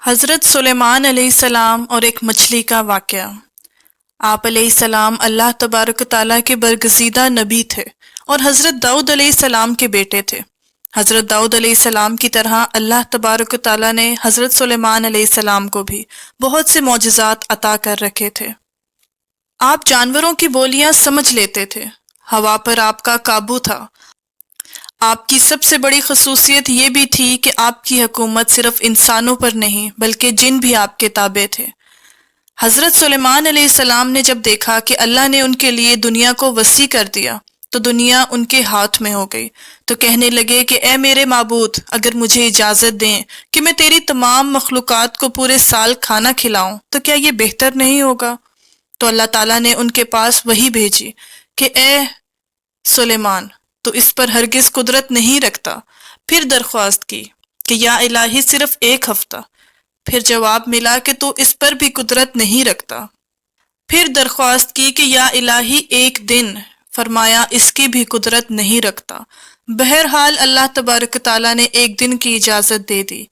حضرت سلیمان علیہ السلام اور ایک مچھلی کا واقعہ۔ آپ علیہ السلام اللہ تبارک تعالیٰ کے برگزیدہ نبی تھے اور حضرت داؤد علیہ السلام کے بیٹے تھے۔ حضرت داؤد علیہ السلام کی طرح اللہ تبارک تعالیٰ نے حضرت سلیمان علیہ السلام کو بھی بہت سے معجزات عطا کر رکھے تھے۔ آپ جانوروں کی بولیاں سمجھ لیتے تھے، ہوا پر آپ کا قابو تھا۔ آپ کی سب سے بڑی خصوصیت یہ بھی تھی کہ آپ کی حکومت صرف انسانوں پر نہیں بلکہ جن بھی آپ کے تابع تھے۔ حضرت سلیمان علیہ السلام نے جب دیکھا کہ اللہ نے ان کے لیے دنیا کو وسیع کر دیا تو دنیا ان کے ہاتھ میں ہو گئی، تو کہنے لگے کہ اے میرے معبود، اگر مجھے اجازت دیں کہ میں تیری تمام مخلوقات کو پورے سال کھانا کھلاؤں تو کیا یہ بہتر نہیں ہوگا؟ تو اللہ تعالیٰ نے ان کے پاس وحی بھیجی کہ اے سلیمان، تو اس پر ہرگز قدرت نہیں رکھتا۔ پھر درخواست کی کہ یا الہی صرف ایک ہفتہ۔ پھر جواب ملا کہ تو اس پر بھی قدرت نہیں رکھتا۔ پھر درخواست کی کہ یا الہی ایک دن۔ فرمایا اس کی بھی قدرت نہیں رکھتا۔ بہرحال اللہ تبارک تعالیٰ نے ایک دن کی اجازت دے دی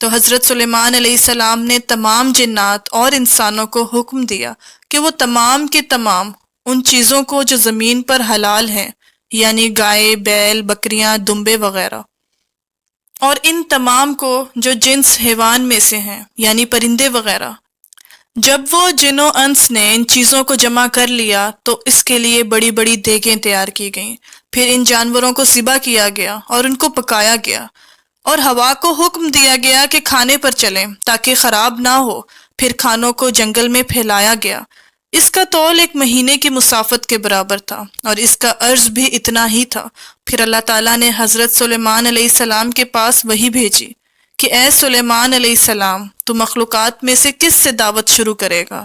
تو حضرت سلیمان علیہ السلام نے تمام جنات اور انسانوں کو حکم دیا کہ وہ تمام کے تمام ان چیزوں کو جو زمین پر حلال ہیں، یعنی گائے، بیل، بکریاں، دمبے وغیرہ، اور ان تمام کو جو جنس حیوان میں سے ہیں، یعنی پرندے وغیرہ۔ جب وہ جن و انس نے ان چیزوں کو جمع کر لیا تو اس کے لیے بڑی بڑی دیگیں تیار کی گئیں۔ پھر ان جانوروں کو ذبح کیا گیا اور ان کو پکایا گیا، اور ہوا کو حکم دیا گیا کہ کھانے پر چلیں تاکہ خراب نہ ہو۔ پھر کھانوں کو جنگل میں پھیلایا گیا۔ اس کا طول 1 مہینے کی مسافت کے برابر تھا اور اس کا عرض بھی اتنا ہی تھا۔ پھر اللہ تعالیٰ نے حضرت سلیمان علیہ السلام کے پاس وحی بھیجی کہ اے سلیمان علیہ السلام، تو مخلوقات میں سے کس سے دعوت شروع کرے گا؟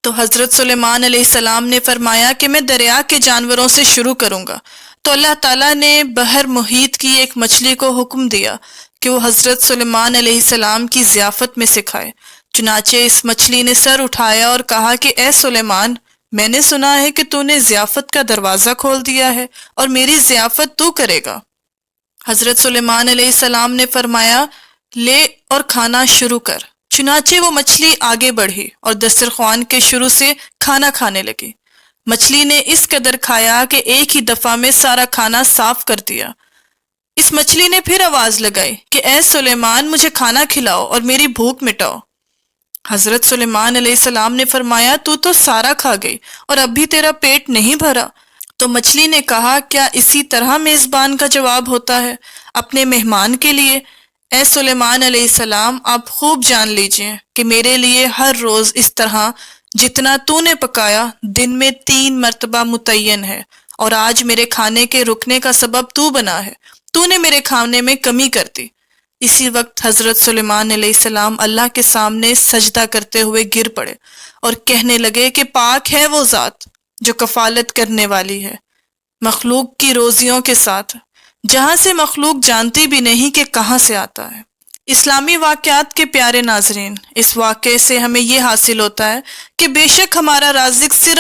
تو حضرت سلیمان علیہ السلام نے فرمایا کہ میں دریا کے جانوروں سے شروع کروں گا۔ تو اللہ تعالیٰ نے بحر محیط کی ایک مچھلی کو حکم دیا کہ وہ حضرت سلیمان علیہ السلام کی ضیافت میں سے کھائے۔ چنانچہ اس مچھلی نے سر اٹھایا اور کہا کہ اے سلیمان، میں نے سنا ہے کہ تو نے ضیافت کا دروازہ کھول دیا ہے اور میری ضیافت تو کرے گا۔ حضرت سلیمان علیہ السلام نے فرمایا لے اور کھانا شروع کر۔ چنانچہ وہ مچھلی آگے بڑھی اور دسترخوان کے شروع سے کھانا کھانے لگی۔ مچھلی نے اس قدر کھایا کہ ایک ہی دفعہ میں سارا کھانا صاف کر دیا۔ اس مچھلی نے پھر آواز لگائی کہ اے سلیمان، مجھے کھانا کھلاؤ اور میری بھوک مٹاؤ۔ حضرت سلیمان علیہ السلام نے فرمایا تو سارا کھا گئی اور اب بھی تیرا پیٹ نہیں بھرا؟ تو مچھلی نے کہا کیا اسی طرح میزبان کا جواب ہوتا ہے اپنے مہمان کے لیے؟ اے سلیمان علیہ السلام، آپ خوب جان لیجئے کہ میرے لیے ہر روز اس طرح جتنا تو نے پکایا دن میں 3 مرتبہ متعین ہے، اور آج میرے کھانے کے رکنے کا سبب تو بنا ہے، تو نے میرے کھانے میں کمی کر دی۔ اسی وقت حضرت سلیمان علیہ السلام اللہ کے سامنے سجدہ کرتے ہوئے گر پڑے اور کہنے لگے کہ پاک ہے وہ ذات جو کفالت کرنے والی ہے مخلوق کی روزیوں کے ساتھ، جہاں سے مخلوق جانتی بھی نہیں کہ کہاں سے آتا ہے۔ اسلامی واقعات کے پیارے ناظرین، اس واقعے سے ہمیں یہ حاصل ہوتا ہے کہ بے شک ہمارا رازق صرف